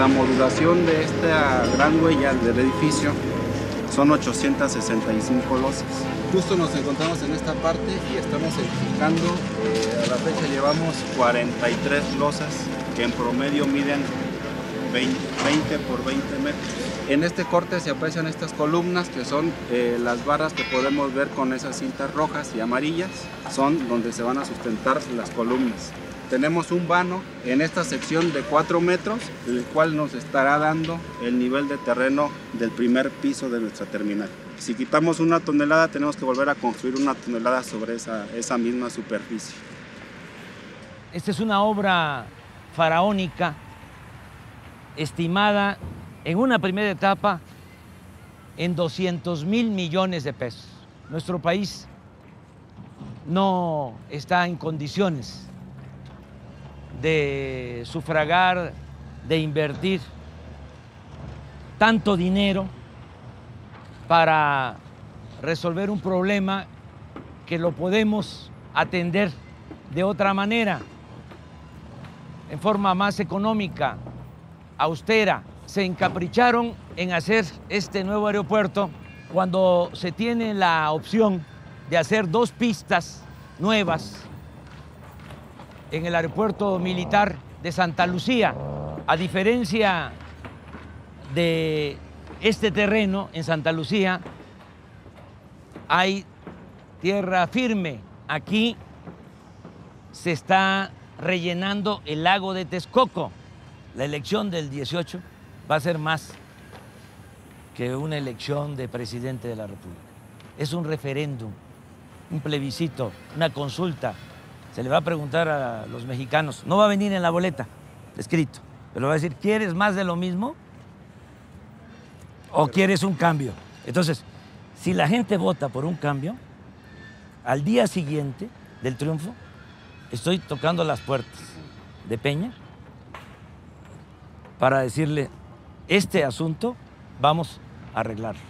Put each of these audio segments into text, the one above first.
La modulación de esta gran huella del edificio son 865 losas. Justo nos encontramos en esta parte y estamos edificando. A la fecha llevamos 43 losas que en promedio miden 20 por 20 metros. En este corte se aprecian estas columnas que son las barras que podemos ver con esas cintas rojas y amarillas. Son donde se van a sustentar las columnas. Tenemos un vano en esta sección de 4 metros, el cual nos estará dando el nivel de terreno del primer piso de nuestra terminal. Si quitamos 1 tonelada, tenemos que volver a construir 1 tonelada sobre esa misma superficie. Esta es una obra faraónica, estimada en una primera etapa en 200.000 millones de pesos. Nuestro país no está en condiciones de sufragar, de invertir tanto dinero para resolver un problema que lo podemos atender de otra manera, en forma más económica, austera. Se encapricharon en hacer este nuevo aeropuerto cuando se tiene la opción de hacer 2 pistas nuevas en el aeropuerto militar de Santa Lucía. A diferencia de este terreno en Santa Lucía, hay tierra firme. Aquí se está rellenando el lago de Texcoco. La elección del 18 va a ser más que una elección de presidente de la República. Es un referéndum, un plebiscito, una consulta. Se le va a preguntar a los mexicanos, no va a venir en la boleta escrito, pero va a decir, ¿quieres más de lo mismo o quieres un cambio? Entonces, si la gente vota por un cambio, al día siguiente del triunfo, estoy tocando las puertas de Peña para decirle, este asunto vamos a arreglarlo.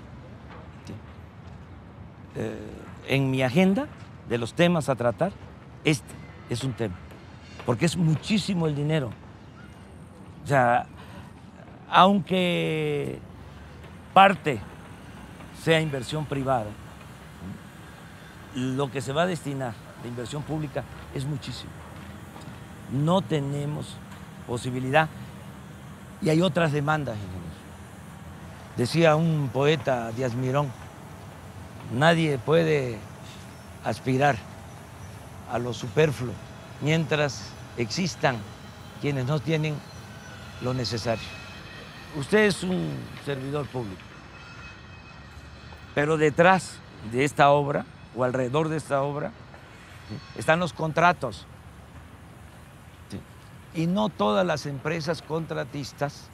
En mi agenda de los temas a tratar, este es un tema, porque es muchísimo el dinero. O sea, aunque parte sea inversión privada, lo que se va a destinar de inversión pública es muchísimo. No tenemos posibilidad y hay otras demandas, ingeniero. Decía un poeta, Díaz Mirón, nadie puede aspirar a lo superfluo mientras existan quienes no tienen lo necesario. Usted es un servidor público, pero detrás de esta obra o alrededor de esta obra están los contratos. Y no todas las empresas contratistas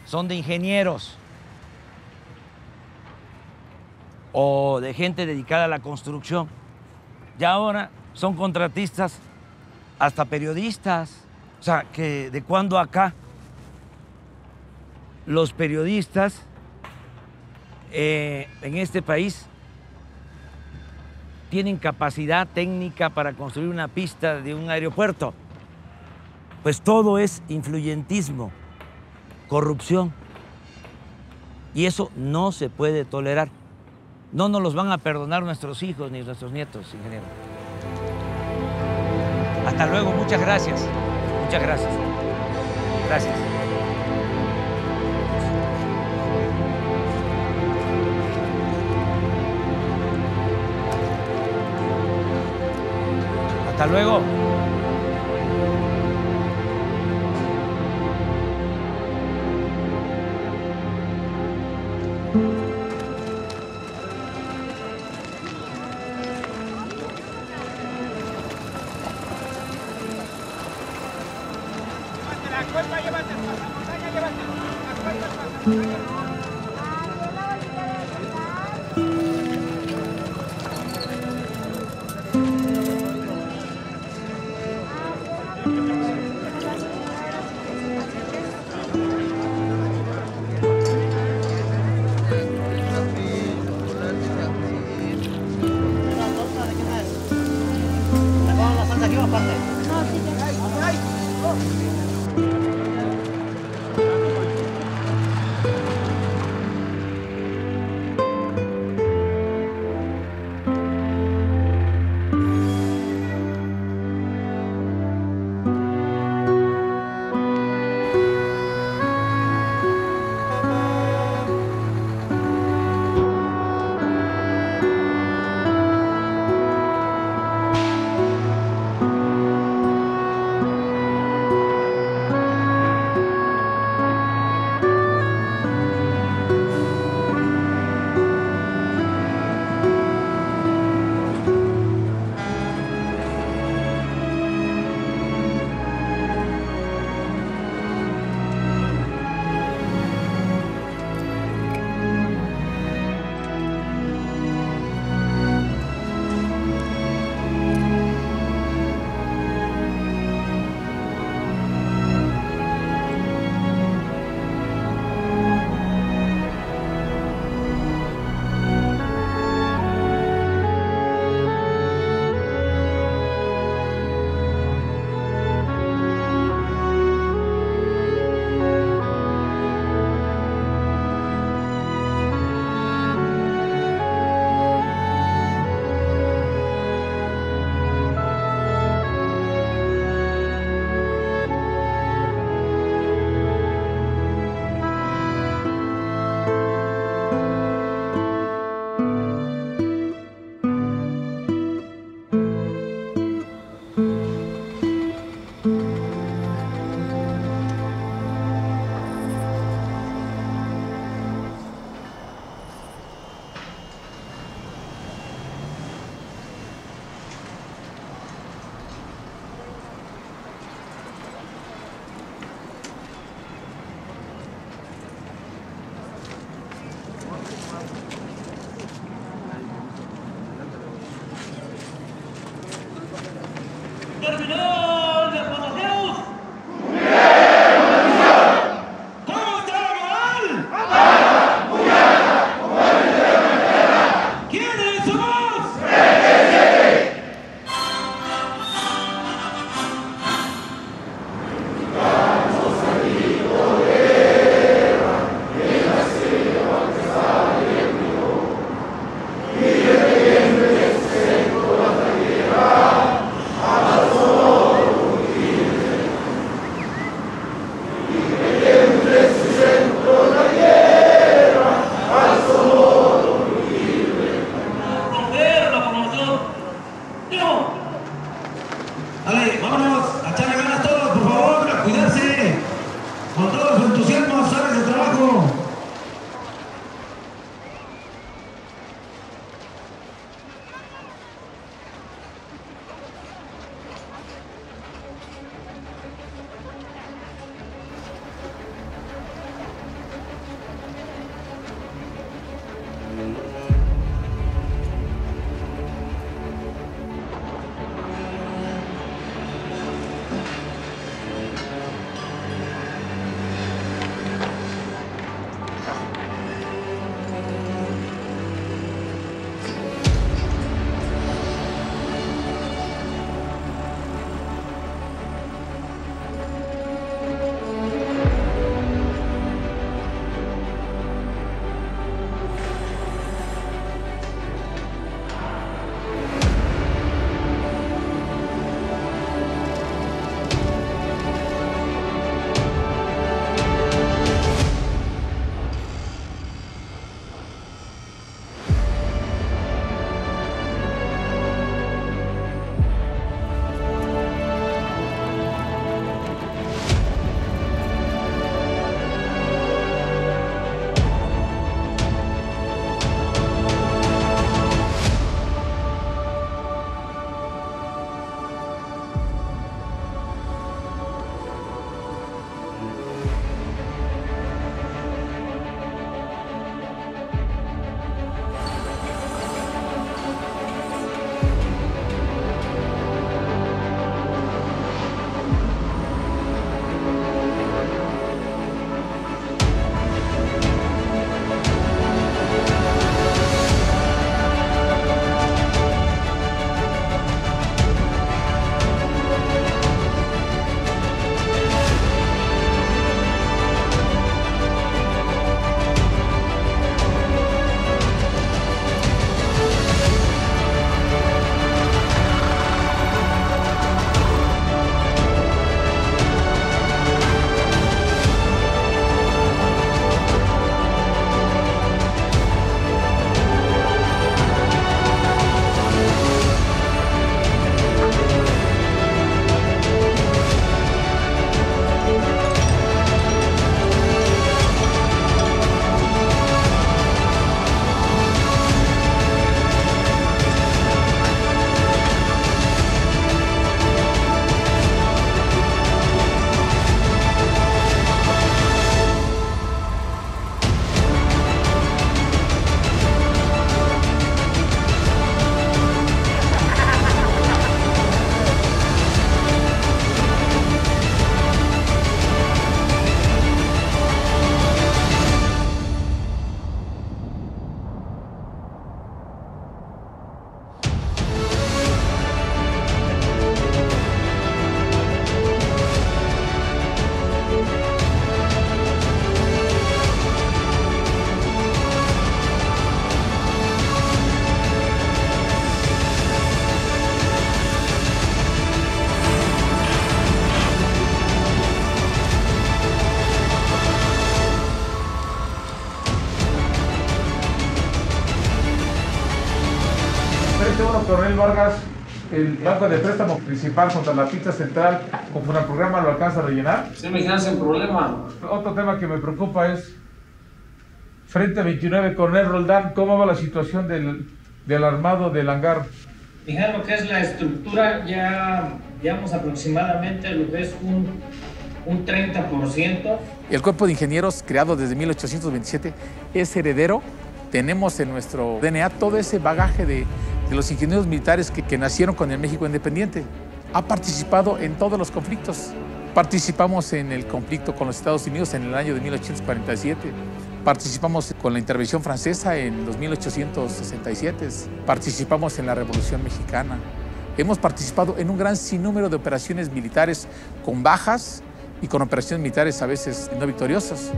son de ingenieros o de gente dedicada a la construcción. Ya ahora son contratistas hasta periodistas. O sea, que de cuando acá los periodistas en este país tienen capacidad técnica para construir una pista de un aeropuerto. Pues todo es influyentismo, corrupción. Y eso no se puede tolerar. No nos los van a perdonar nuestros hijos ni nuestros nietos, ingeniero. Hasta luego, muchas gracias. Muchas gracias. Gracias. Hasta luego. terminó de Potajeus. ¿Cómo está la moral? ¿Quiénes somos? Vale, vámonos a echarle ganas todos, por favor, a cuidarse. Con todo su entusiasmo sales de trabajo. Coronel Vargas, el banco de préstamo principal contra la pista central, conforme al programa, lo alcanza a rellenar. Sí, mi jefe, sin problema. Otro tema que me preocupa es Frente 29, Coronel Roldán, ¿cómo va la situación del armado del hangar? Fíjate lo que es la estructura, ya llevamos aproximadamente lo que es un 30%. El Cuerpo de Ingenieros, creado desde 1827, es heredero. Tenemos en nuestro DNA todo ese bagaje de los ingenieros militares que nacieron con el México independiente. ha participado en todos los conflictos. Participamos en el conflicto con los Estados Unidos en el año de 1847. Participamos con la intervención francesa en los 1867. Participamos en la Revolución Mexicana. Hemos participado en un gran sinnúmero de operaciones militares con bajas y con operaciones militares a veces no victoriosas.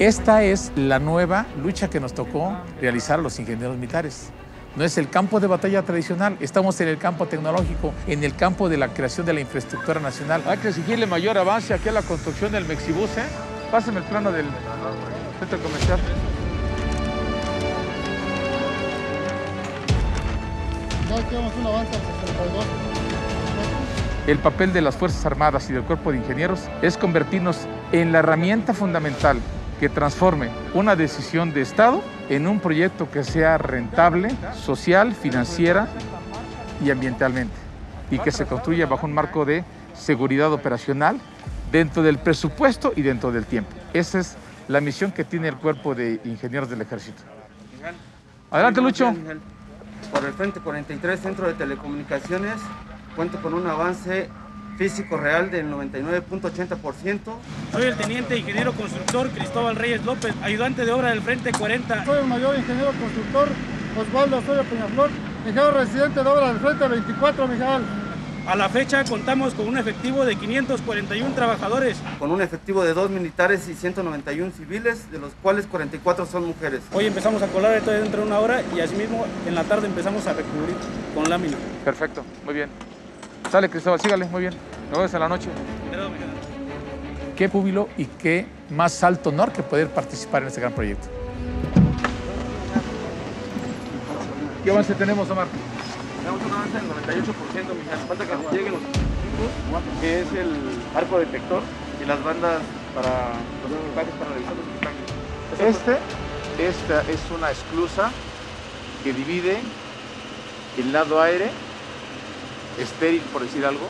Esta es la nueva lucha que nos tocó realizar a los ingenieros militares. No es el campo de batalla tradicional, estamos en el campo tecnológico, en el campo de la creación de la infraestructura nacional. Hay que exigirle mayor avance aquí a la construcción del Mexibus, ¿eh? Pásame el plano del centro comercial. Ya tenemos un avance al 62. El papel de las Fuerzas Armadas y del Cuerpo de Ingenieros es convertirnos en la herramienta fundamental que transforme una decisión de Estado en un proyecto que sea rentable, social, financiera y ambientalmente, y que se construya bajo un marco de seguridad operacional dentro del presupuesto y dentro del tiempo. Esa es la misión que tiene el Cuerpo de Ingenieros del Ejército. Adelante, Lucho. Por el Frente 43, Centro de Telecomunicaciones, cuento con un avance físico real del 99.80%. Soy el teniente ingeniero constructor Cristóbal Reyes López, ayudante de obra del Frente 40. Soy el mayor ingeniero constructor Osvaldo Osorio Peñaflor, ingeniero residente de obra del Frente 24, Miguel. A la fecha contamos con un efectivo de 541 trabajadores. Con un efectivo de 2 militares y 191 civiles, de los cuales 44 son mujeres. Hoy empezamos a colar esto dentro de una hora y asimismo en la tarde empezamos a recubrir con lámina. Perfecto, muy bien. Sale, Cristóbal, sígale, muy bien. Nos vemos en la noche. Qué júbilo y qué más alto honor que poder participar en este gran proyecto. ¿Qué avance tenemos, Omar? Tenemos un avance del 98%, Miguel. Falta que nos lleguen los equipos, que es el arco detector y las bandas para los equipajes, para revisar los equipajes. Esta es una esclusa que divide el lado aire, estéril por decir algo,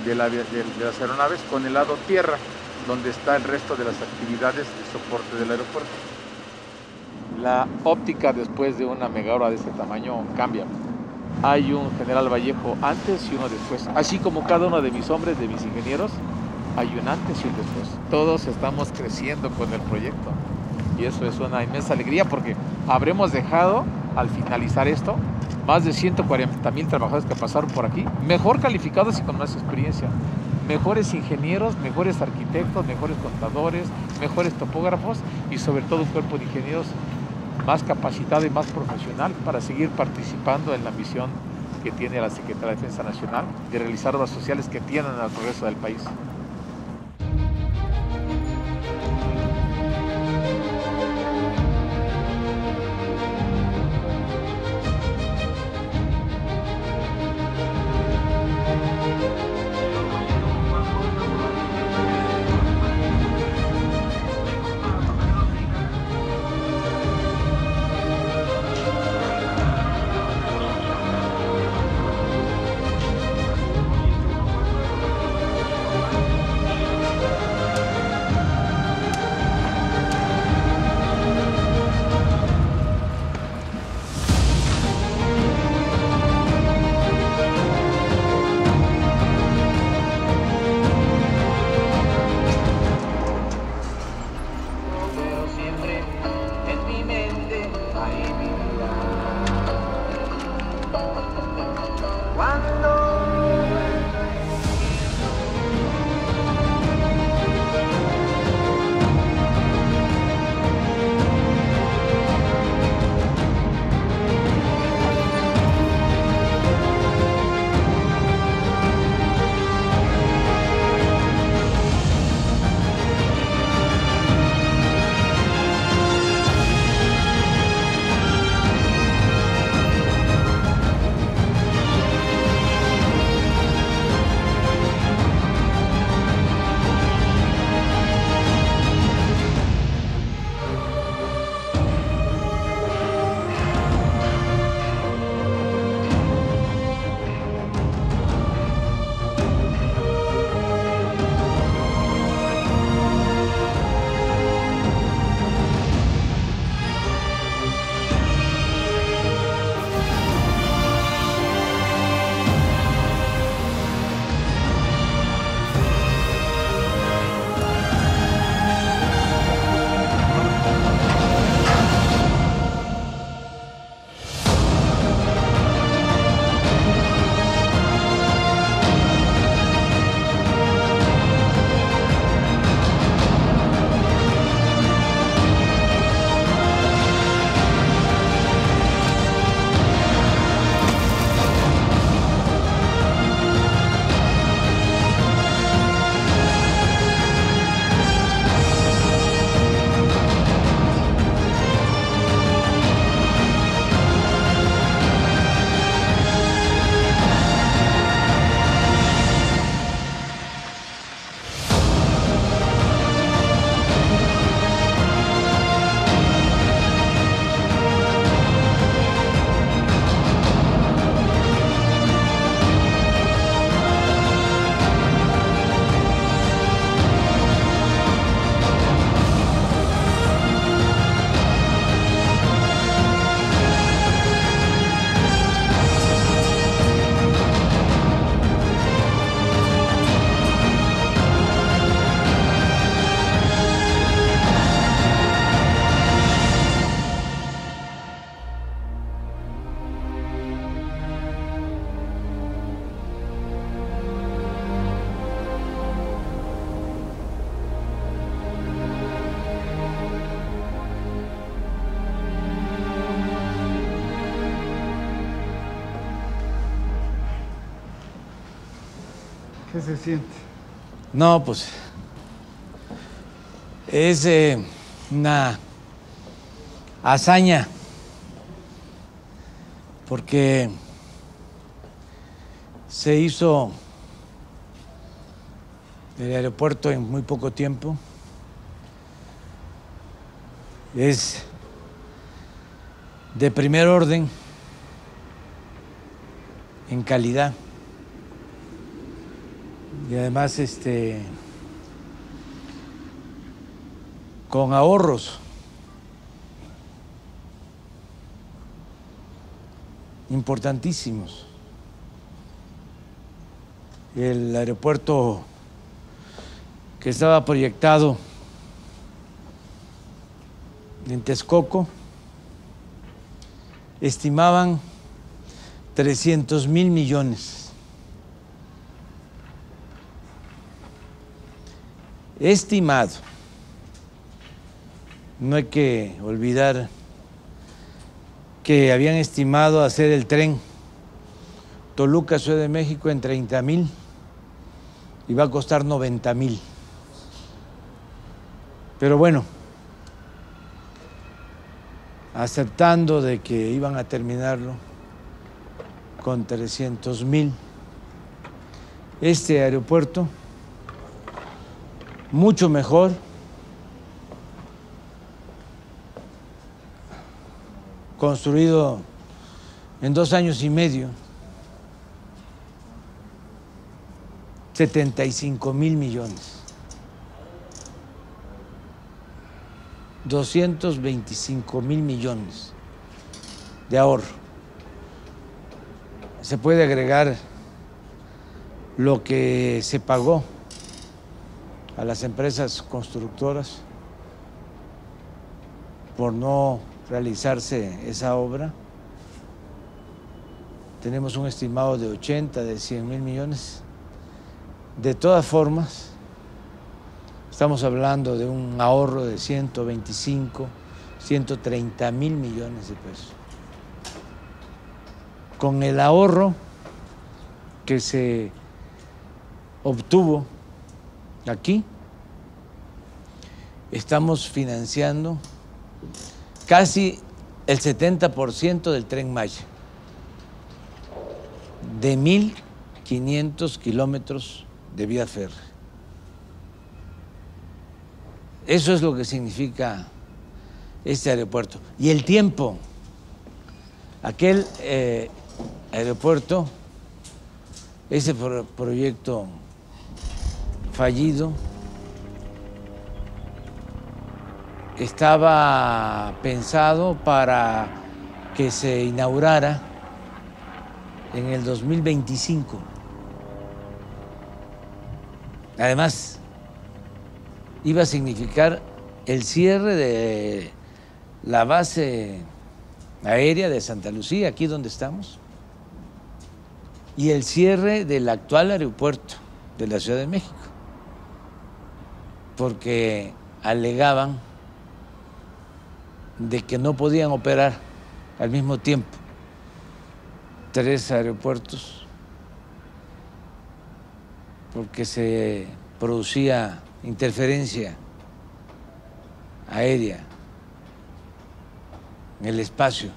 de las aeronaves con el lado tierra, donde está el resto de las actividades de soporte del aeropuerto. La óptica después de una megahora de este tamaño cambia. Hay un general Vallejo antes y uno después. Así como cada uno de mis hombres, de mis ingenieros, hay un antes y un después. Todos estamos creciendo con el proyecto y eso es una inmensa alegría porque habremos dejado, al finalizar esto, más de 140,000 trabajadores que pasaron por aquí, mejor calificados y con más experiencia. Mejores ingenieros, mejores arquitectos, mejores contadores, mejores topógrafos y sobre todo un cuerpo de ingenieros más capacitado y más profesional para seguir participando en la misión que tiene la Secretaría de Defensa Nacional de realizar obras sociales que tienen al progreso del país. ¿Qué se siente? No, pues es una hazaña, porque se hizo el aeropuerto en muy poco tiempo. Es de primer orden en calidad y además con ahorros importantísimos. El aeropuerto que estaba proyectado en Texcoco estimaban 300,000 millones. Estimado. No hay que olvidar que habían estimado hacer el tren Toluca, Ciudad de México en 30,000 y va a costar 90,000. Pero bueno, aceptando de que iban a terminarlo con 300,000, este aeropuerto, mucho mejor, construido en 2 años y medio, 75,000 millones. 225,000 millones de ahorro. Se puede agregar lo que se pagó a las empresas constructoras por no realizarse esa obra. Tenemos un estimado de 80, de 100,000 millones. De todas formas, estamos hablando de un ahorro de 125, 130,000 millones de pesos. Con el ahorro que se obtuvo aquí, estamos financiando casi el 70% del Tren Maya, de 1,500 kilómetros de vía férrea. Eso es lo que significa este aeropuerto. Y el tiempo, aquel aeropuerto, ese proyecto fallido, estaba pensado para que se inaugurara en el 2025. Además, iba a significar el cierre de la base aérea de Santa Lucía, aquí donde estamos, y el cierre del actual aeropuerto de la Ciudad de México, porque alegaban de que no podían operar al mismo tiempo 3 aeropuertos porque se producía interferencia aérea en el espacio.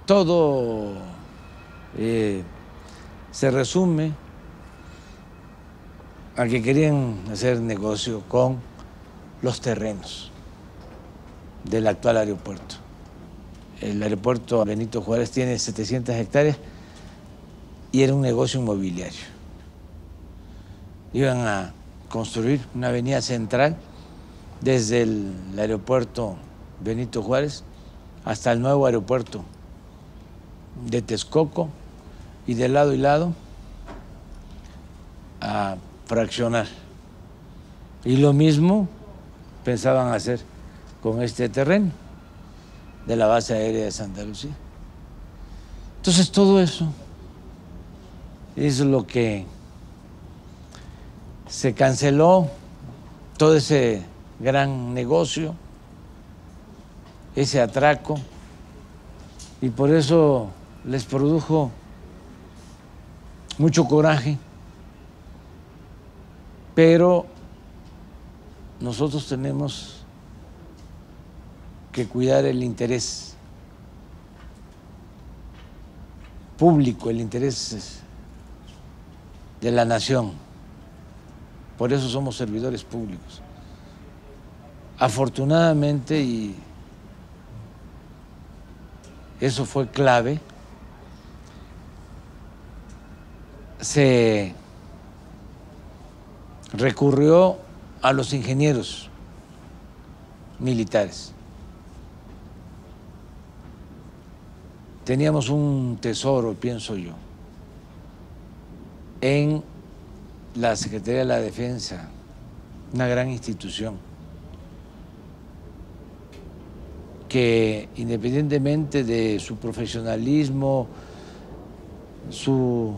Todo se resume a que querían hacer negocio con los terrenos del actual aeropuerto. El aeropuerto Benito Juárez tiene 700 hectáreas y era un negocio inmobiliario. Iban a construir una avenida central desde el aeropuerto Benito Juárez hasta el nuevo aeropuerto de Texcoco, y de lado y lado a fraccionar. Y lo mismo pensaban hacer con este terreno de la base aérea de Santa Lucía. Entonces todo eso es lo que se canceló, todo ese gran negocio, ese atraco, y por eso les produjo mucho coraje, pero nosotros tenemos que cuidar el interés público, el interés de la nación. Por eso somos servidores públicos. Afortunadamente, y eso fue clave, se recurrió a los ingenieros militares. Teníamos un tesoro, pienso yo, en la Secretaría de la Defensa, una gran institución que, independientemente de su profesionalismo, su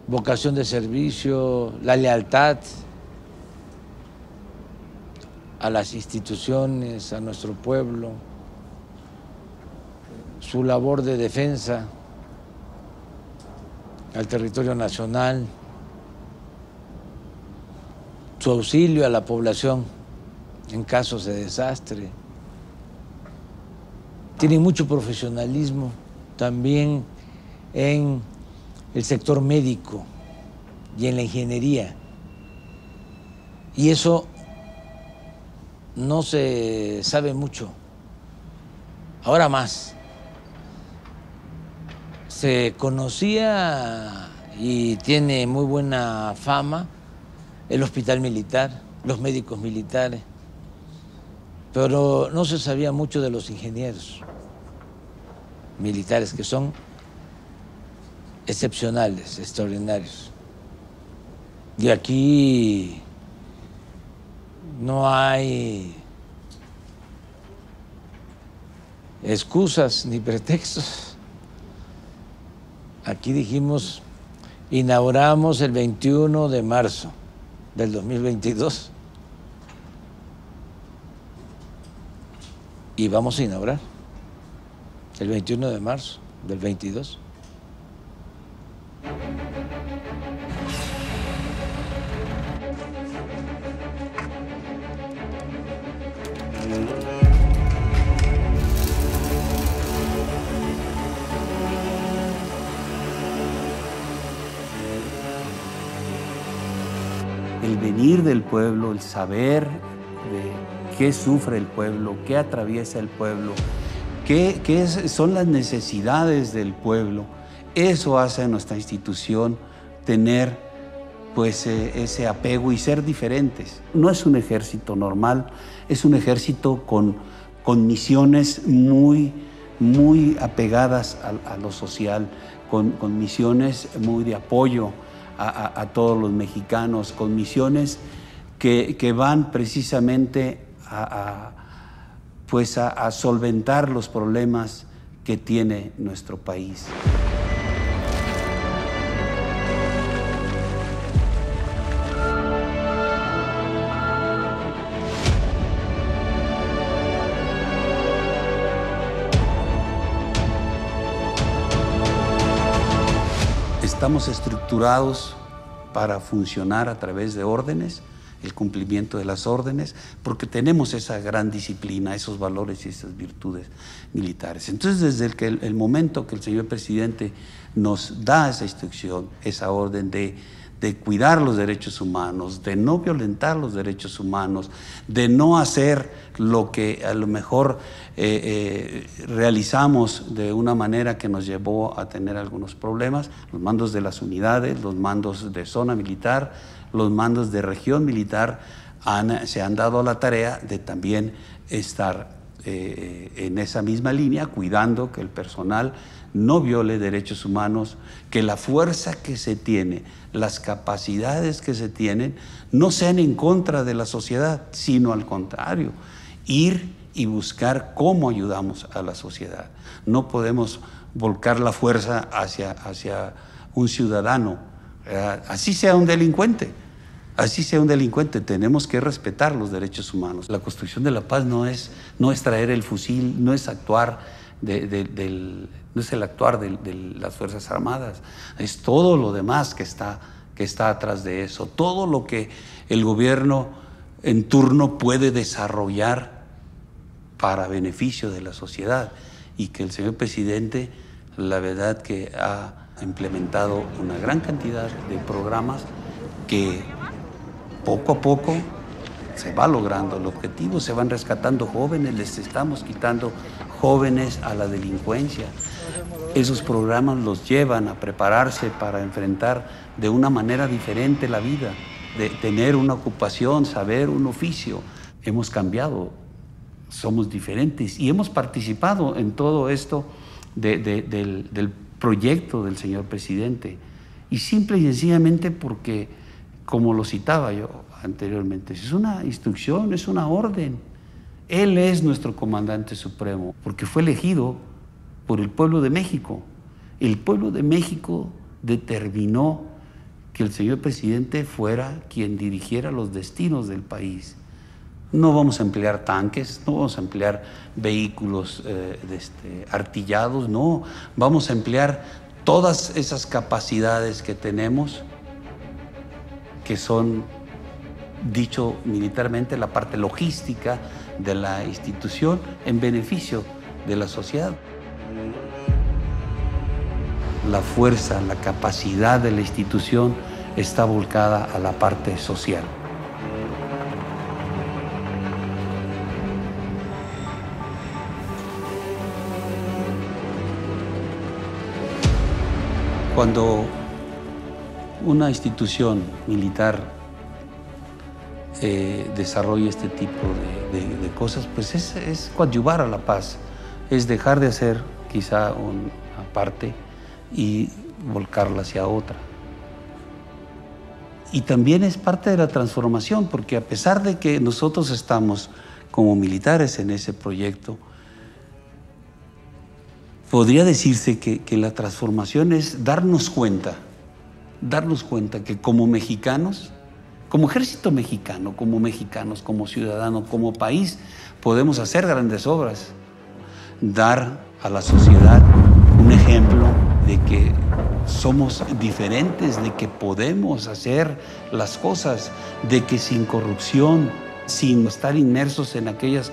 vocación de servicio, la lealtad a las instituciones, a nuestro pueblo, su labor de defensa al territorio nacional, su auxilio a la población en casos de desastre. Tienen mucho profesionalismo también en el sector médico y en la ingeniería. Y eso no se sabe mucho. Ahora más. Se conocía y tiene muy buena fama el hospital militar, los médicos militares, pero no se sabía mucho de los ingenieros militares, que son excepcionales, extraordinarios. Y aquí no hay excusas ni pretextos. Aquí dijimos, inauguramos el 21 de marzo del 2022 y vamos a inaugurar el 21 de marzo del 22. El venir del pueblo, el saber de qué sufre el pueblo, qué atraviesa el pueblo, son las necesidades del pueblo, eso hace a nuestra institución tener pues ese apego y ser diferentes. No es un ejército normal, es un ejército con misiones muy apegadas a lo social, con misiones muy de apoyo a todos los mexicanos, con misiones que van precisamente a solventar los problemas que tiene nuestro país. Estamos estructurados para funcionar a través de órdenes, el cumplimiento de las órdenes, porque tenemos esa gran disciplina, esos valores y esas virtudes militares. Entonces, desde el momento que el señor presidente nos da esa instrucción, esa orden de cuidar los derechos humanos, de no violentar los derechos humanos, de no hacer lo que a lo mejor realizamos de una manera que nos llevó a tener algunos problemas. Los mandos de las unidades, los mandos de zona militar, los mandos de región militar se han dado a la tarea de también estar en esa misma línea, cuidando que el personal no viole derechos humanos, que la fuerza que se tiene, las capacidades que se tienen, no sean en contra de la sociedad, sino al contrario, ir y buscar cómo ayudamos a la sociedad. No podemos volcar la fuerza hacia un ciudadano, así sea un delincuente. Así sea un delincuente, tenemos que respetar los derechos humanos. La construcción de la paz no es traer el fusil, no es actuar no es el actuar de las Fuerzas Armadas, es todo lo demás que está atrás de eso, todo lo que el gobierno en turno puede desarrollar para beneficio de la sociedad, y que el señor presidente, la verdad que ha implementado una gran cantidad de programas que poco a poco se va logrando el objetivo, se van rescatando jóvenes, les estamos quitando jóvenes a la delincuencia. Esos programas los llevan a prepararse para enfrentar de una manera diferente la vida, de tener una ocupación, saber un oficio. Hemos cambiado, somos diferentes y hemos participado en todo esto del proyecto del señor presidente. Y simple y sencillamente porque, como lo citaba yo anteriormente, es una instrucción, es una orden. Él es nuestro comandante supremo, porque fue elegido por el pueblo de México. El pueblo de México determinó que el señor presidente fuera quien dirigiera los destinos del país. No vamos a emplear tanques, no vamos a emplear vehículos artillados, no. Vamos a emplear todas esas capacidades que tenemos, que son, dicho militarmente, la parte logística de la institución en beneficio de la sociedad. La fuerza, la capacidad de la institución está volcada a la parte social. Cuando una institución militar desarrolla este tipo de cosas, pues es coadyuvar a la paz, es dejar de hacer quizá una parte y volcarla hacia otra. Y también es parte de la transformación, porque a pesar de que nosotros estamos como militares en ese proyecto, podría decirse que la transformación es darnos cuenta que como mexicanos, como ejército mexicano, como mexicanos, como ciudadanos, como país, podemos hacer grandes obras, dar a la sociedad un ejemplo de que somos diferentes, de que podemos hacer las cosas, de que sin corrupción, sin estar inmersos en aquellas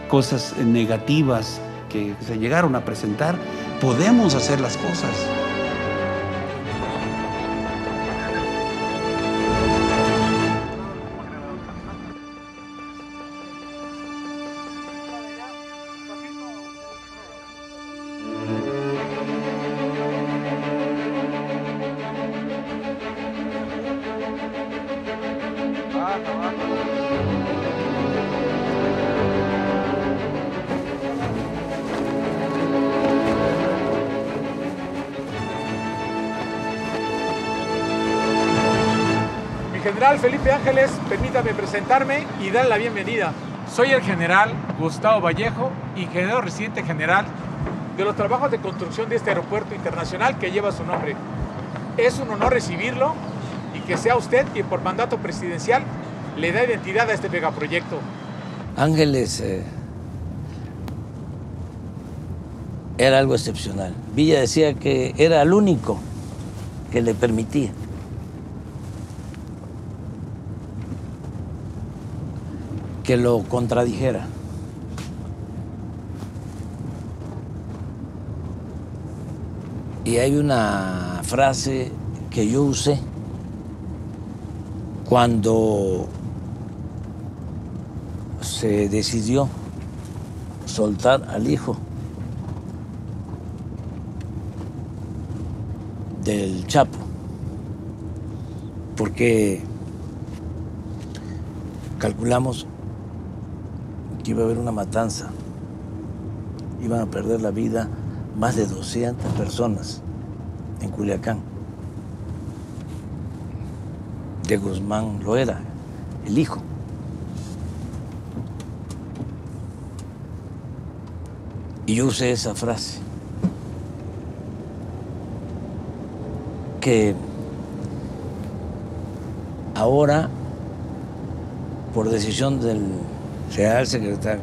cosas negativas que se llegaron a presentar, podemos hacer las cosas. General Felipe Ángeles, permítame presentarme y dar la bienvenida. Soy el general Gustavo Vallejo, ingeniero residente general de los trabajos de construcción de este aeropuerto internacional que lleva su nombre. Es un honor recibirlo y que sea usted quien por mandato presidencial le da identidad a este megaproyecto. Ángeles era algo excepcional. Villa decía que era el único que le permitía que lo contradijera. Y hay una frase que yo usé cuando se decidió soltar al hijo del Chapo, porque calculamos que iba a haber una matanza, iban a perder la vida más de 200 personas en Culiacán. De Guzmán Loera, el hijo. Y yo usé esa frase, que ahora, por decisión del Real Secretario,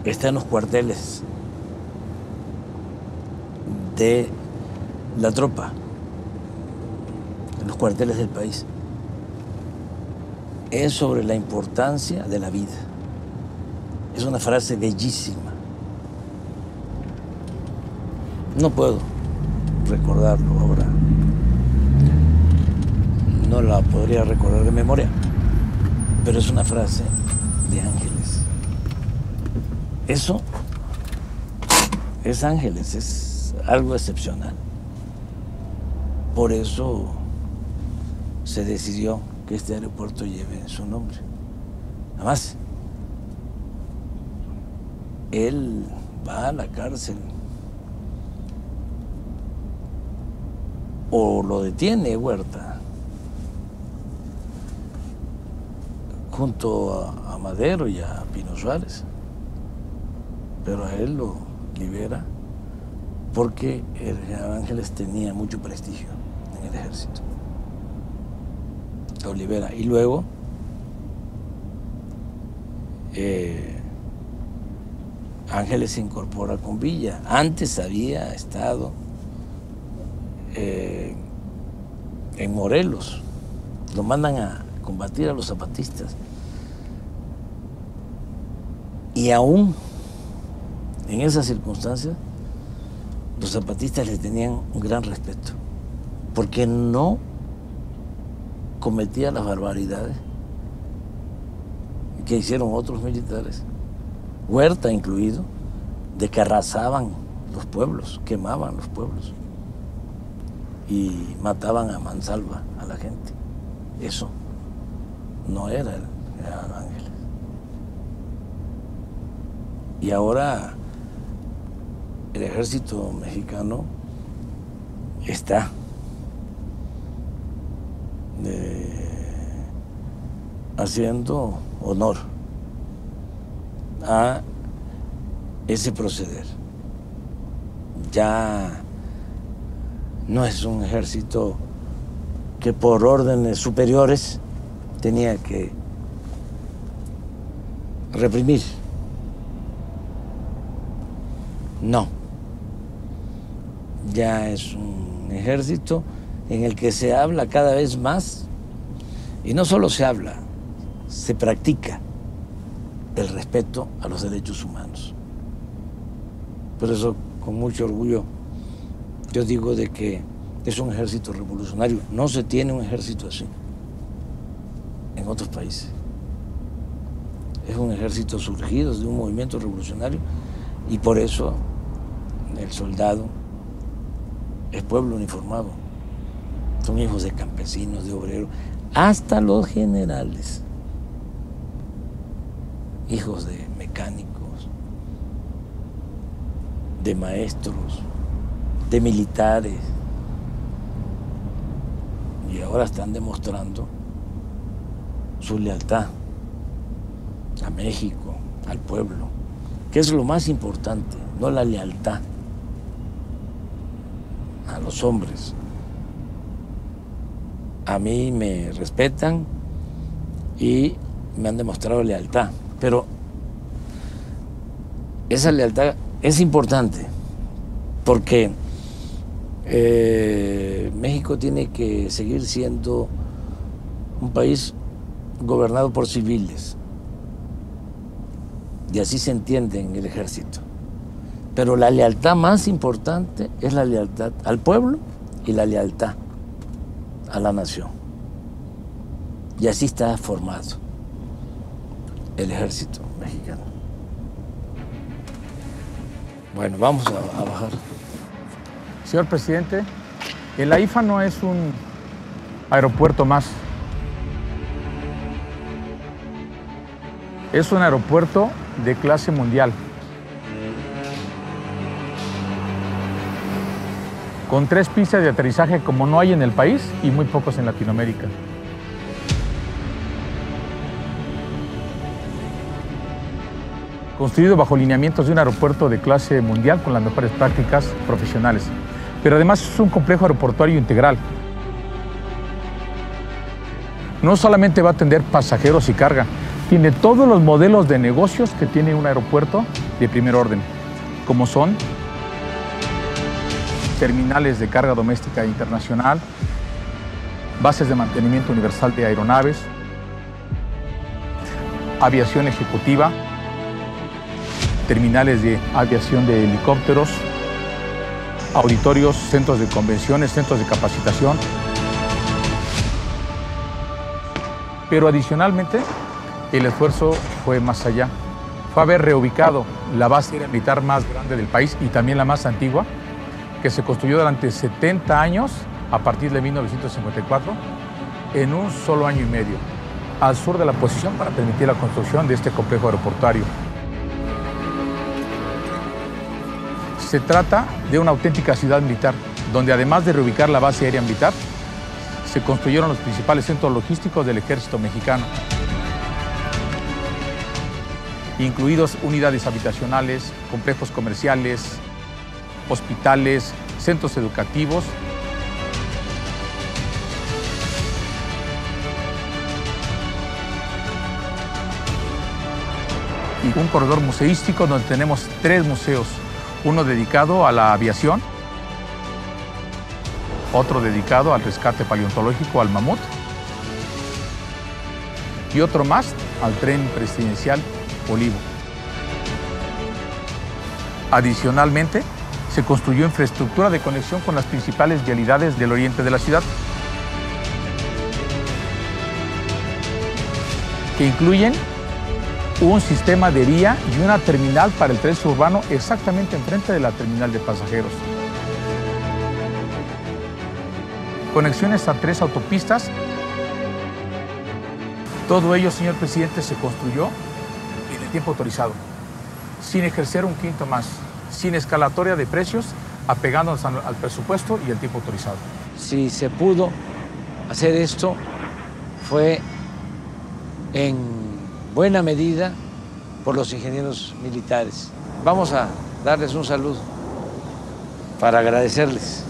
está en los cuarteles de la tropa, en los cuarteles del país. Es sobre la importancia de la vida. Es una frase bellísima. No puedo recordarlo ahora. No la podría recordar de memoria, pero es una frase de Ángeles. Eso es Ángeles, es algo excepcional. Por eso se decidió que este aeropuerto lleve su nombre. Además, él va a la cárcel o lo detiene Huerta junto a Madero y a Pino Suárez, pero a él lo libera porque el general Ángeles tenía mucho prestigio en el ejército. Lo libera y luego Ángeles se incorpora con Villa. Antes había estado en Morelos, lo mandan a combatir a los zapatistas y aún en esas circunstancias los zapatistas le tenían un gran respeto porque no cometía las barbaridades que hicieron otros militares, Huerta incluido, de que arrasaban los pueblos, quemaban los pueblos y mataban a mansalva a la gente. Eso no era el general Ángeles. Y ahora el ejército mexicano está haciendo honor a ese proceder. Ya no es un ejército que por órdenes superiores tenía que reprimir. No. Ya es un ejército en el que se habla cada vez más, y no solo se habla, se practica el respeto a los derechos humanos. Por eso, con mucho orgullo, yo digo de que es un ejército revolucionario. No se tiene un ejército así en otros países. Es un ejército surgido de un movimiento revolucionario y por eso el soldado es pueblo uniformado. Son hijos de campesinos, de obreros, hasta los generales, hijos de mecánicos, de maestros, de militares. Y ahora están demostrando su lealtad a México, al pueblo, que es lo más importante, no la lealtad a los hombres. A mí me respetan y me han demostrado lealtad, pero esa lealtad es importante porque México tiene que seguir siendo un país gobernado por civiles y así se entiende en el ejército. Pero la lealtad más importante es la lealtad al pueblo y la lealtad a la nación. Y así está formado el ejército mexicano. Bueno, vamos a bajar. Señor presidente, el AIFA no es un aeropuerto más. Es un aeropuerto de clase mundial. Con 3 pistas de aterrizaje como no hay en el país y muy pocos en Latinoamérica. Construido bajo lineamientos de un aeropuerto de clase mundial con las mejores prácticas profesionales. Pero además es un complejo aeroportuario integral. No solamente va a atender pasajeros y carga, tiene todos los modelos de negocios que tiene un aeropuerto de primer orden, como son terminales de carga doméstica internacional, bases de mantenimiento universal de aeronaves, aviación ejecutiva, terminales de aviación de helicópteros, auditorios, centros de convenciones, centros de capacitación. Pero adicionalmente, el esfuerzo fue más allá. Fue haber reubicado la base aérea militar más grande del país y también la más antigua, que se construyó durante 70 años, a partir de 1954, en un solo año y medio, al sur de la posición para permitir la construcción de este complejo aeroportuario. Se trata de una auténtica ciudad militar, donde además de reubicar la base aérea militar, se construyeron los principales centros logísticos del ejército mexicano, incluidos unidades habitacionales, complejos comerciales, hospitales, centros educativos. Y un corredor museístico donde tenemos 3 museos, uno dedicado a la aviación, otro dedicado al rescate paleontológico, al mamut, y otro más al tren presidencial Olivo. Adicionalmente, se construyó infraestructura de conexión con las principales vialidades del oriente de la ciudad, que incluyen un sistema de vía y una terminal para el tren suburbano exactamente enfrente de la terminal de pasajeros. Conexiones a 3 autopistas. Todo ello, señor presidente, se construyó en el tiempo autorizado, sin ejercer un quinto más, sin escalatoria de precios, apegándonos al presupuesto y al tiempo autorizado. Si se pudo hacer esto, fue en buena medida por los ingenieros militares. Vamos a darles un saludo para agradecerles.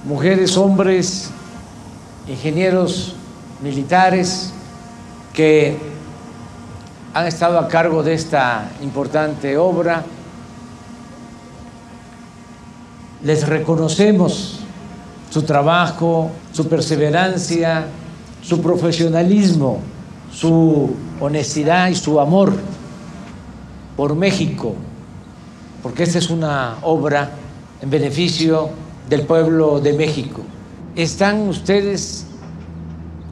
Mujeres, hombres, ingenieros militares que han estado a cargo de esta importante obra, les reconocemos su trabajo, su perseverancia, su profesionalismo, su honestidad y su amor por México, porque esta es una obra en beneficio del pueblo de México. Están ustedes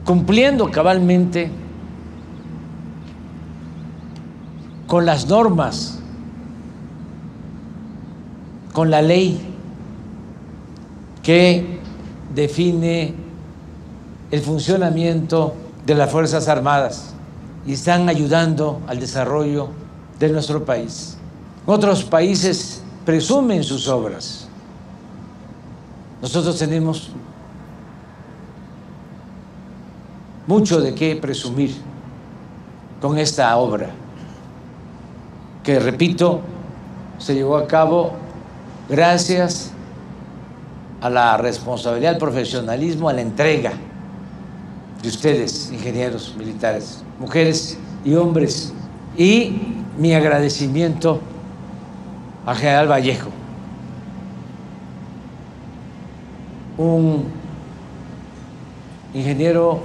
cumpliendo cabalmente con las normas, con la ley que define el funcionamiento de las Fuerzas Armadas y están ayudando al desarrollo de nuestro país. Otros países presumen sus obras. Nosotros tenemos mucho de qué presumir con esta obra, que, repito, se llevó a cabo gracias a la responsabilidad, al profesionalismo, a la entrega de ustedes, ingenieros militares, mujeres y hombres, y mi agradecimiento al general Vallejo, un ingeniero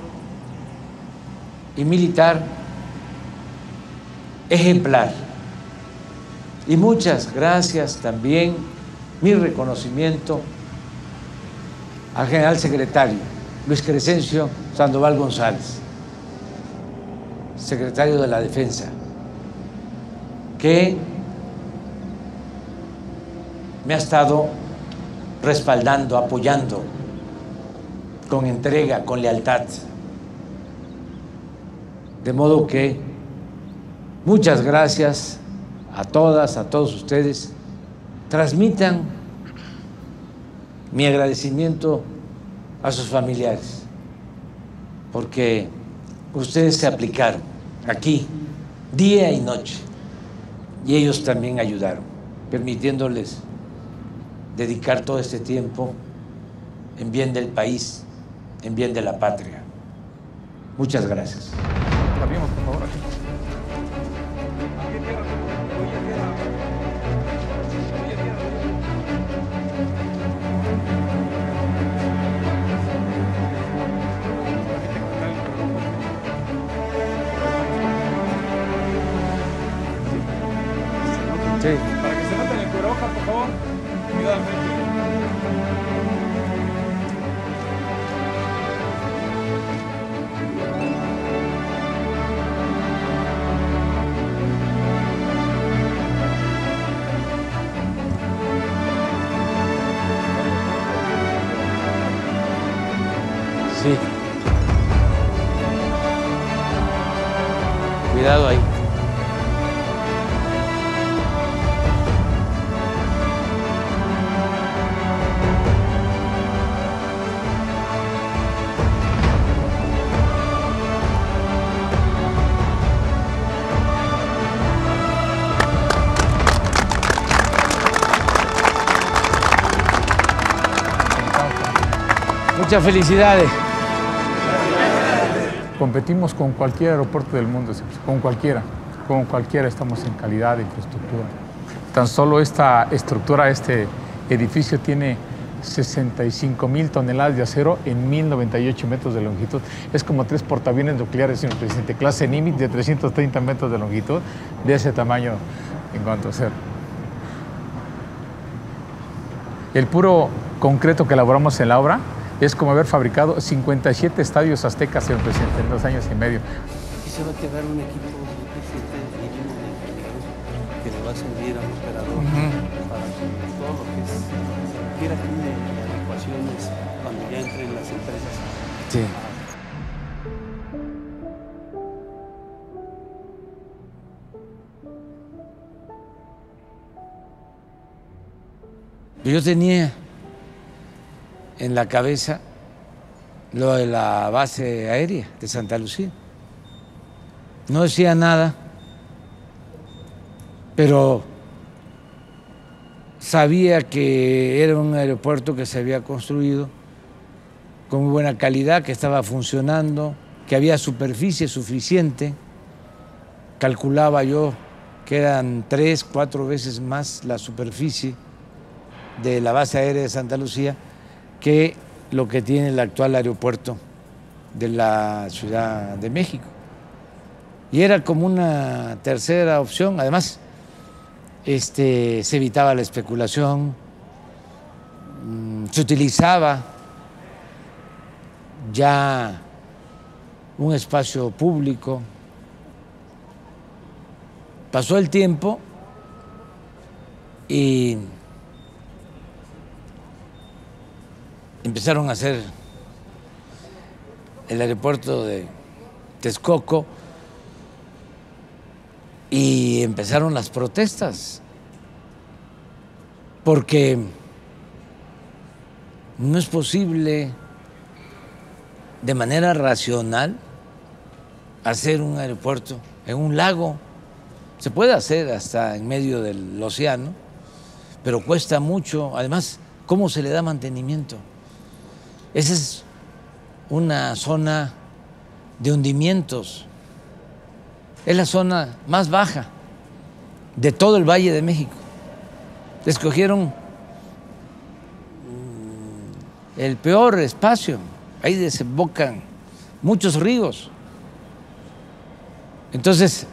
y militar ejemplar. Y muchas gracias también, mi reconocimiento al general secretario Luis Crescencio Sandoval González, secretario de la Defensa, que me ha estado respaldando, apoyando con entrega, con lealtad. De modo que muchas gracias a todas, a todos ustedes. Transmitan mi agradecimiento a sus familiares, porque ustedes se aplicaron aquí día y noche y ellos también ayudaron, permitiéndoles dedicar todo este tiempo en bien del país, en bien de la patria. Muchas gracias. Cambiemos, por favor. Sí. Para que se noten el cubrebocas, por favor. Cuidado al frente. Sí. Cuidado ahí. Muchas felicidades. Competimos con cualquier aeropuerto del mundo, con cualquiera estamos en calidad de infraestructura. Tan solo esta estructura, este edificio tiene 65,000 toneladas de acero en 1,098 metros de longitud. Es como 3 portaaviones nucleares, señor presidente, clase Nimitz de 330 metros de longitud, de ese tamaño en cuanto a acero. El puro concreto que elaboramos en la obra es como haber fabricado 57 estadios aztecas, señor presidente, en 2 años y medio. Aquí se va a quedar un equipo mínimo de ingenieros que le va a servir al operador para que todo lo que quiera aquí de adecuaciones cuando ya entren las empresas. Sí. Yo tenía en la cabeza lo de la base aérea de Santa Lucía. No decía nada, pero sabía que era un aeropuerto que se había construido con muy buena calidad, que estaba funcionando, que había superficie suficiente. Calculaba yo que eran 3, 4 veces más la superficie de la base aérea de Santa Lucía que lo que tiene el actual aeropuerto de la Ciudad de México. Y era como una tercera opción. Además, se evitaba la especulación, se utilizaba ya un espacio público. Pasó el tiempo y empezaron a hacer el aeropuerto de Texcoco y empezaron las protestas porque no es posible de manera racional hacer un aeropuerto en un lago. Se puede hacer hasta en medio del océano, pero cuesta mucho. Además, ¿cómo se le da mantenimiento? Esa es una zona de hundimientos. Es la zona más baja de todo el Valle de México. Escogieron el peor espacio. Ahí desembocan muchos ríos. Entonces,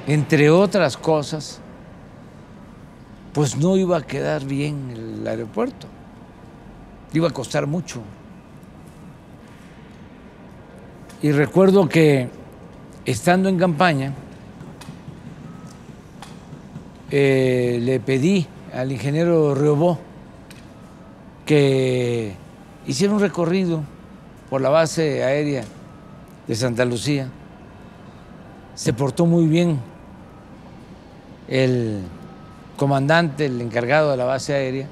entre otras cosas, pues no iba a quedar bien el aeropuerto. Iba a costar mucho. Y recuerdo que estando en campaña, le pedí al ingeniero Riobó que hiciera un recorrido por la base aérea de Santa Lucía. Se portó muy bien el comandante, el encargado de la base aérea,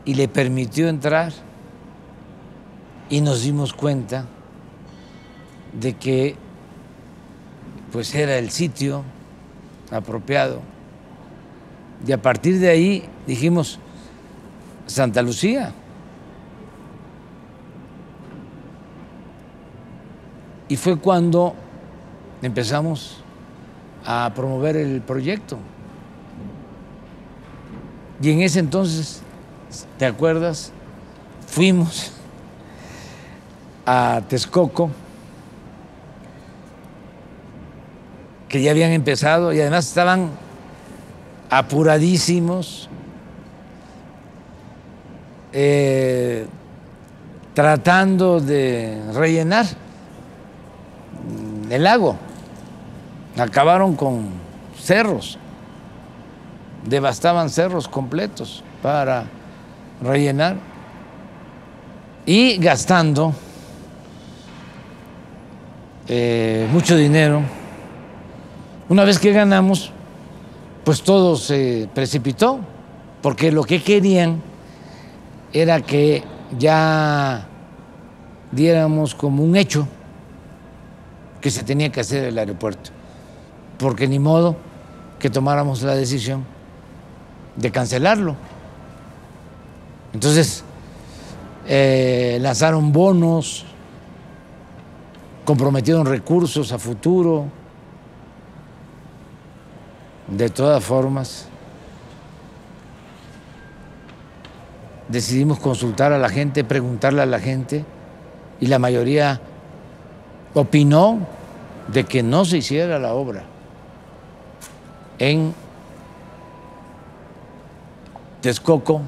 y le permitió entrar, y nos dimos cuenta de que pues era el sitio apropiado Y a partir de ahí dijimos, Santa Lucía. Y fue cuando empezamos a promover el proyecto. Y en ese entonces, ¿te acuerdas? Fuimos a Texcoco, que ya habían empezado y además estaban apuradísimos, tratando de rellenar el lago. Acabaron con cerros, devastaban cerros completos para rellenar y gastando mucho dinero. Una vez que ganamos, pues todo se precipitó, porque lo que querían era que ya diéramos como un hecho que se tenía que hacer el aeropuerto, porque ni modo que tomáramos la decisión de cancelarlo. Entonces, lanzaron bonos, comprometieron recursos a futuro. De todas formas, decidimos consultar a la gente, preguntarle a la gente, y la mayoría opinó de que no se hiciera la obra en Texcoco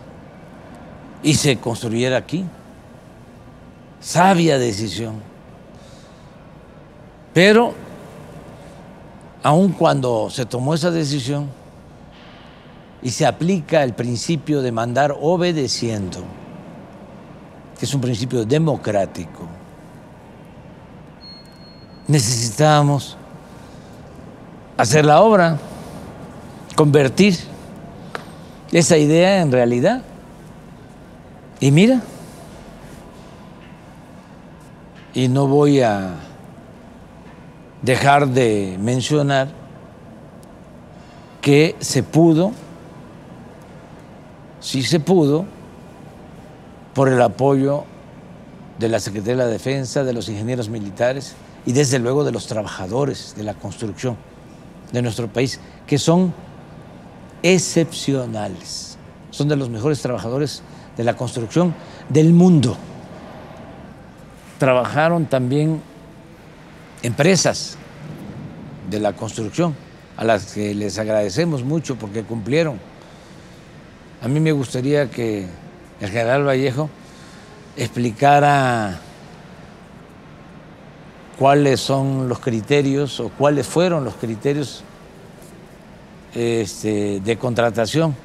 y se construyera aquí. Sabia decisión. Pero aun cuando se tomó esa decisión y se aplica el principio de mandar obedeciendo, que es un principio democrático, necesitábamos hacer la obra, convertir esa idea en realidad. Y mira, y no voy a dejar de mencionar que se pudo, sí se pudo, por el apoyo de la Secretaría de la Defensa, de los ingenieros militares y desde luego de los trabajadores de la construcción de nuestro país, que son excepcionales, son de los mejores trabajadores de la construcción del mundo. Trabajaron también empresas de la construcción, a las que les agradecemos mucho porque cumplieron. A mí me gustaría que el general Vallejo explicara cuáles son los criterios o cuáles fueron los criterios de contratación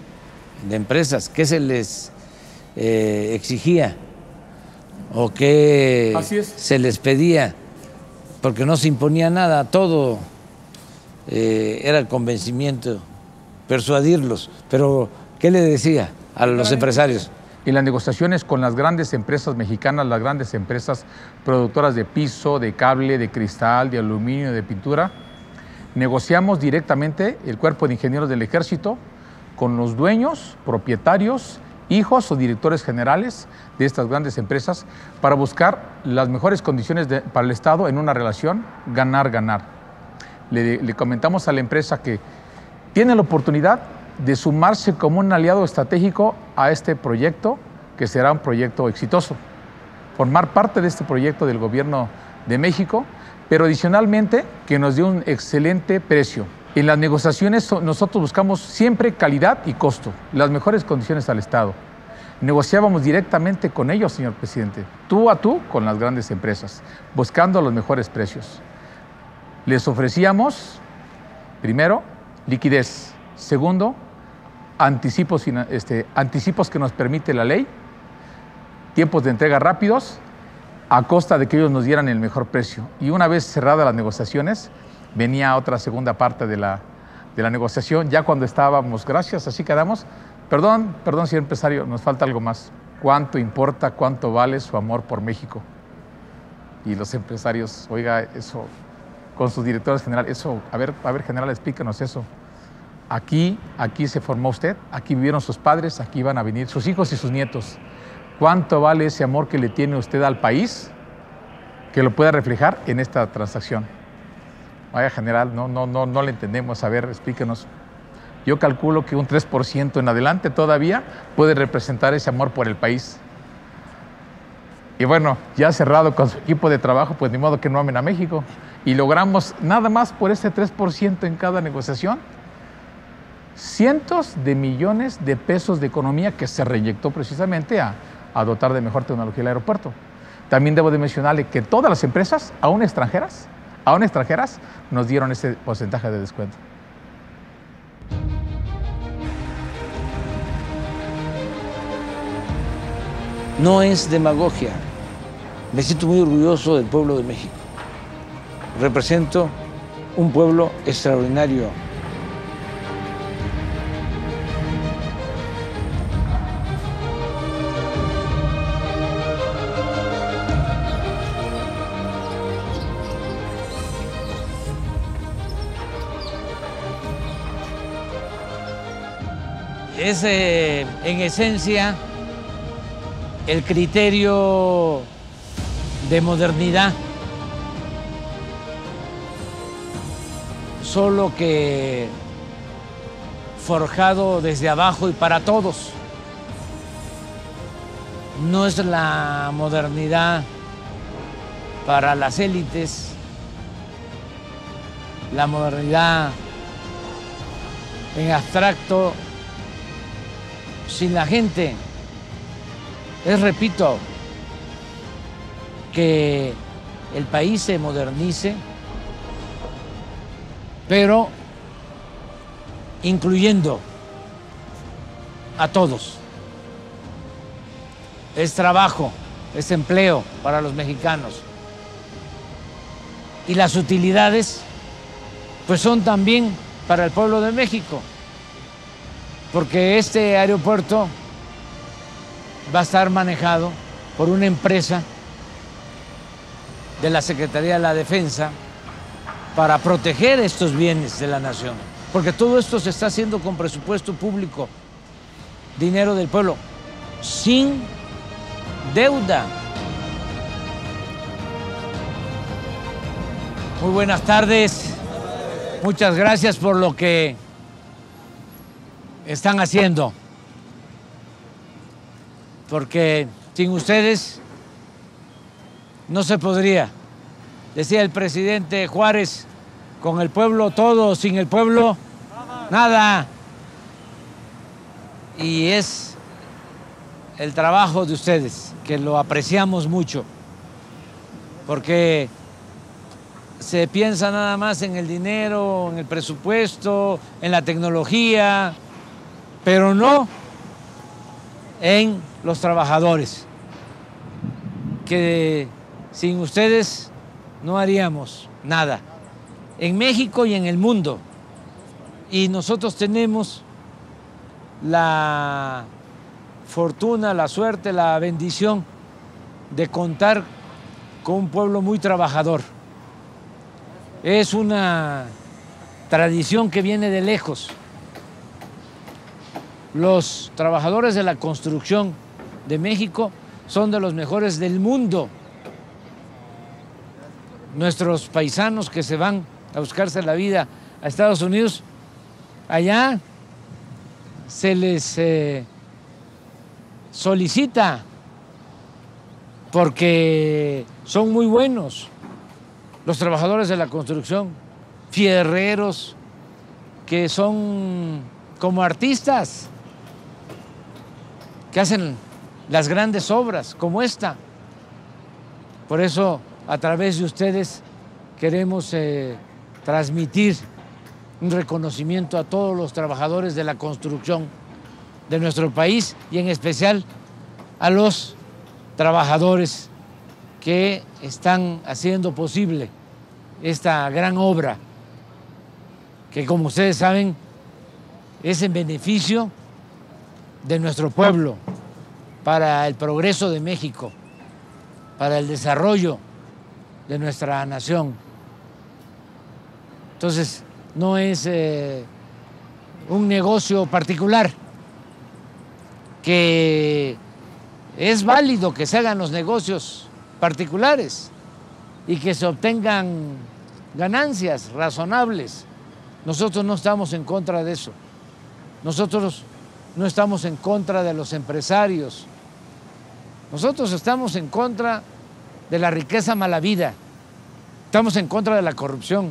de empresas, qué se les exigía o qué se les pedía, porque no se imponía nada, todo era el convencimiento, persuadirlos. Pero ¿qué le decía a los empresarios? En las negociaciones con las grandes empresas mexicanas, las grandes empresas productoras de piso, de cable, de cristal, de aluminio, de pintura, negociamos directamente el Cuerpo de Ingenieros del Ejército con los dueños, propietarios, hijos o directores generales de estas grandes empresas para buscar las mejores condiciones para el Estado en una relación ganar-ganar. Le comentamos a la empresa que tiene la oportunidad de sumarse como un aliado estratégico a este proyecto, que será un proyecto exitoso. Formar parte de este proyecto del Gobierno de México, pero adicionalmente que nos dé un excelente precio. En las negociaciones nosotros buscamos siempre calidad y costo, las mejores condiciones al Estado. Negociábamos directamente con ellos, señor presidente, tú a tú con las grandes empresas, buscando los mejores precios. Les ofrecíamos, primero, liquidez. Segundo, anticipos que nos permite la ley, tiempos de entrega rápidos, a costa de que ellos nos dieran el mejor precio. Y una vez cerradas las negociaciones, venía otra segunda parte de la negociación, ya cuando estábamos, gracias, así quedamos. Perdón, señor empresario, nos falta algo más. ¿Cuánto importa, cuánto vale su amor por México? Y los empresarios, oiga, eso, con sus directores generales, eso, a ver, general, explícanos eso. Aquí se formó usted, aquí vivieron sus padres, aquí van a venir sus hijos y sus nietos. ¿Cuánto vale ese amor que le tiene usted al país que lo pueda reflejar en esta transacción? Vaya, general, no le entendemos. A ver, explíquenos. Yo calculo que un 3% en adelante todavía puede representar ese amor por el país. Y bueno, ya cerrado con su equipo de trabajo, pues ni modo que no amen a México. Y logramos nada más por ese 3% en cada negociación, cientos de millones de pesos de economía que se reinyectó precisamente a dotar de mejor tecnología el aeropuerto. También debo de mencionarle que todas las empresas, aún extranjeras, nos dieron ese porcentaje de descuento. No es demagogia. Me siento muy orgulloso del pueblo de México. Represento un pueblo extraordinario. Es en esencia el criterio de modernidad, solo que forjado desde abajo y para todos. No es la modernidad para las élites, la modernidad en abstracto, sin la gente. Es, repito, que el país se modernice, pero incluyendo a todos. Es trabajo, es empleo para los mexicanos. Y las utilidades, pues son también para el pueblo de México, porque este aeropuerto va a estar manejado por una empresa de la Secretaría de la Defensa para proteger estos bienes de la nación, porque todo esto se está haciendo con presupuesto público, dinero del pueblo, sin deuda. Muy buenas tardes. Muchas gracias por lo que están haciendo, porque sin ustedes no se podría. Decía el presidente Juárez, con el pueblo todo, sin el pueblo nada. Y es el trabajo de ustedes, que lo apreciamos mucho, porque se piensa nada más en el dinero, en el presupuesto, en la tecnología, pero no en los trabajadores, que sin ustedes no haríamos nada, en México y en el mundo. Y nosotros tenemos la fortuna, la suerte, la bendición de contar con un pueblo muy trabajador. Es una tradición que viene de lejos. Los trabajadores de la construcción de México son de los mejores del mundo. Nuestros paisanos que se van a buscarse la vida a Estados Unidos, allá se les solicita porque son muy buenos. Los trabajadores de la construcción, fierreros, que son como artistas, que hacen las grandes obras como esta. Por eso, a través de ustedes, queremos transmitir un reconocimiento a todos los trabajadores de la construcción de nuestro país y en especial a los trabajadores que están haciendo posible esta gran obra, que como ustedes saben es en beneficio de nuestro pueblo, para el progreso de México, para el desarrollo de nuestra nación. Entonces, no es un negocio particular, que es válido que se hagan los negocios particulares y que se obtengan ganancias razonables. Nosotros no estamos en contra de eso. Nosotros no estamos en contra de los empresarios. Nosotros estamos en contra de la riqueza malavida. Estamos en contra de la corrupción.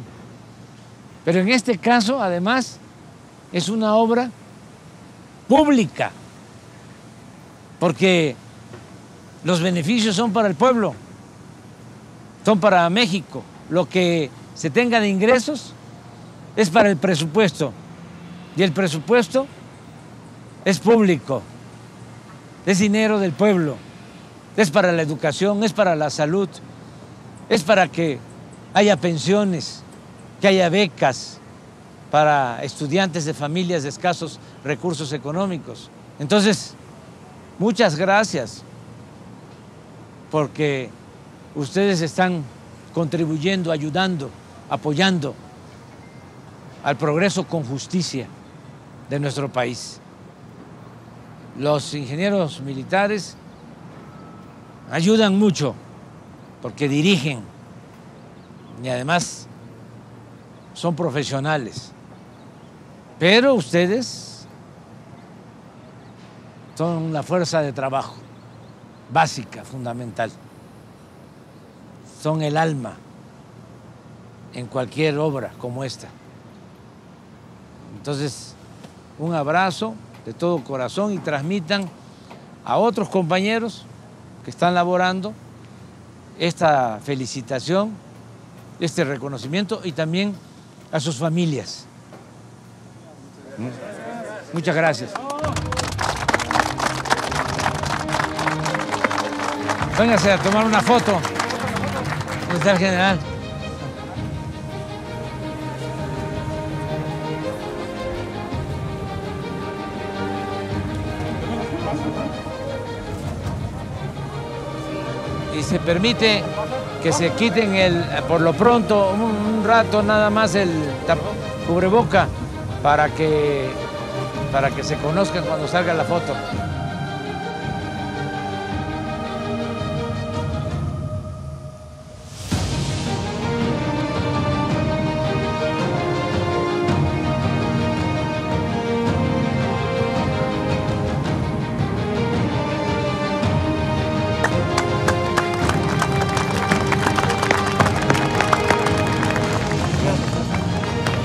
Pero en este caso, además, es una obra pública, porque los beneficios son para el pueblo, son para México. Lo que se tenga de ingresos es para el presupuesto, y el presupuesto es público, es dinero del pueblo, es para la educación, es para la salud, es para que haya pensiones, que haya becas para estudiantes de familias de escasos recursos económicos. Entonces, muchas gracias, porque ustedes están contribuyendo, ayudando, apoyando al progreso con justicia de nuestro país. Los ingenieros militares ayudan mucho porque dirigen y además son profesionales. Pero ustedes son la fuerza de trabajo básica, fundamental. Son el alma en cualquier obra como esta. Entonces, un abrazo de todo corazón y transmitan a otros compañeros que están laborando esta felicitación, este reconocimiento, y también a sus familias. Muchas gracias. Véngase a tomar una foto. ¿Dónde está el general? Y se permite que se quiten por lo pronto, un rato nada más el cubreboca para que se conozcan cuando salga la foto.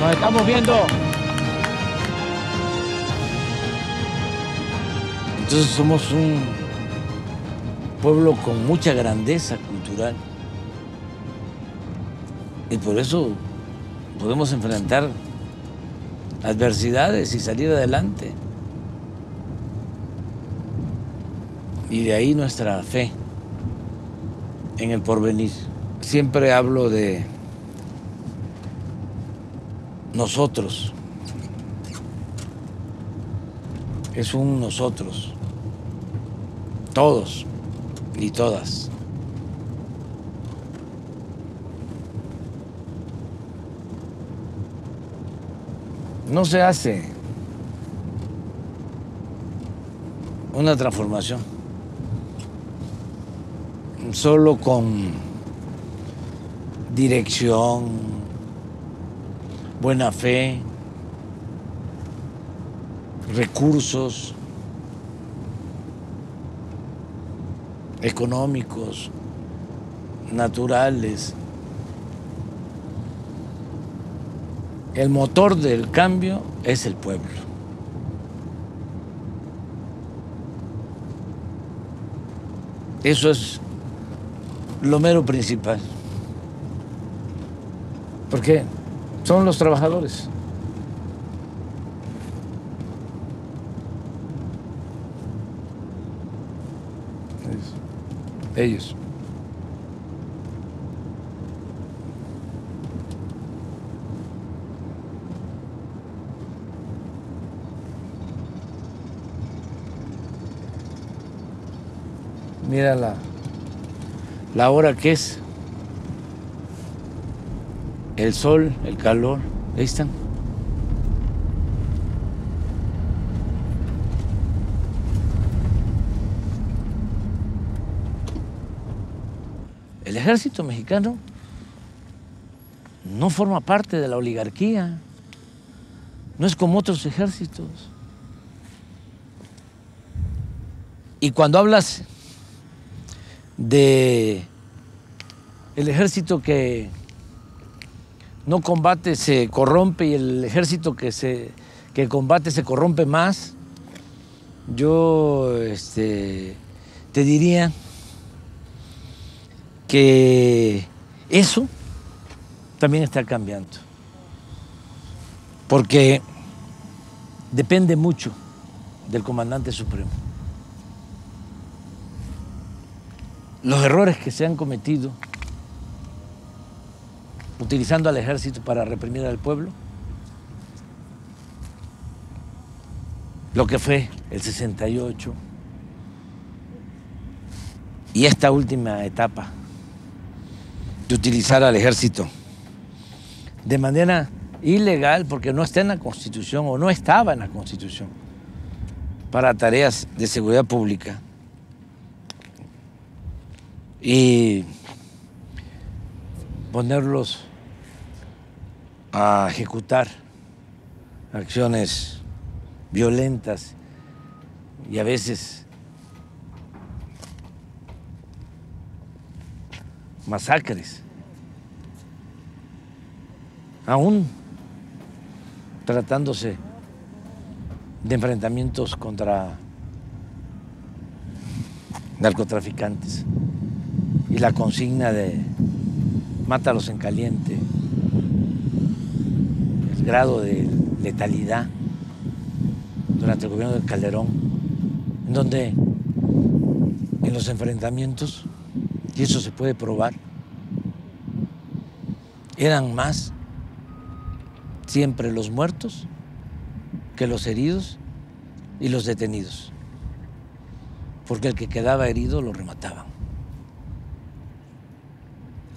Nos estamos viendo. Entonces somos un pueblo con mucha grandeza cultural y por eso podemos enfrentar adversidades y salir adelante. Y de ahí nuestra fe en el porvenir. Siempre hablo de nosotros. Es un nosotros. Todos y todas. No se hace una transformación solo con dirección, buena fe, recursos económicos, naturales. El motor del cambio es el pueblo. Eso es lo mero principal. Porque son los trabajadores. Ellos. Mira la hora que es. El sol, el calor. Ahí están. El ejército mexicano no forma parte de la oligarquía, no es como otros ejércitos. Y cuando hablas de el ejército que no combate se corrompe y el ejército que combate se corrompe más, yo te diría que eso también está cambiando, porque depende mucho del comandante supremo. Los errores que se han cometido utilizando al ejército para reprimir al pueblo, lo que fue el 68 y esta última etapa de utilizar al ejército de manera ilegal, porque no está en la Constitución o no estaba en la Constitución, para tareas de seguridad pública. Y ponerlos a ejecutar acciones violentas y a veces masacres, aún tratándose de enfrentamientos contra narcotraficantes y la consigna de mátalos en caliente, el grado de letalidad durante el gobierno de Calderón, en donde en los enfrentamientos, y eso se puede probar, eran más siempre los muertos que los heridos y los detenidos, porque el que quedaba herido lo remataban.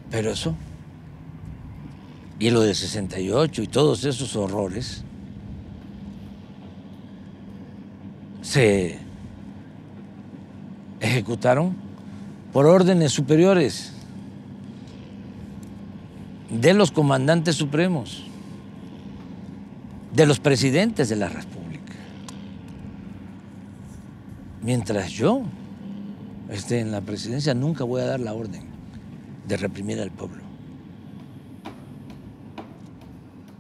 Pero eso, y lo del 68 y todos esos horrores, se ejecutaron por órdenes superiores de los comandantes supremos, de los presidentes de la República. Mientras yo esté en la presidencia, nunca voy a dar la orden de reprimir al pueblo.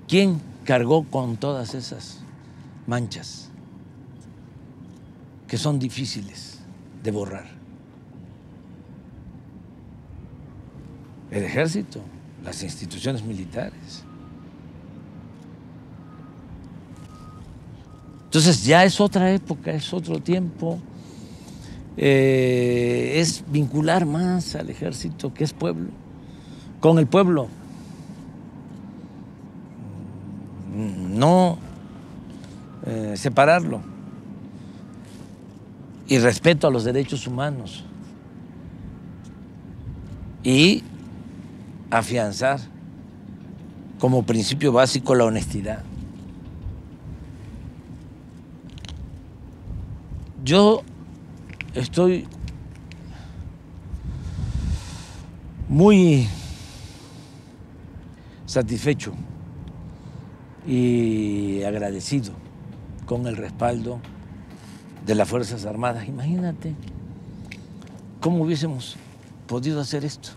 ¿Quién cargó con todas esas manchas que son difíciles de borrar? El ejército, las instituciones militares. Entonces ya es otra época, es otro tiempo. Es vincular más al ejército, que es pueblo, con el pueblo. No separarlo. Y respeto a los derechos humanos. Y afianzar como principio básico la honestidad. Yo estoy muy satisfecho y agradecido con el respaldo de las Fuerzas Armadas. Imagínate cómo hubiésemos podido hacer esto.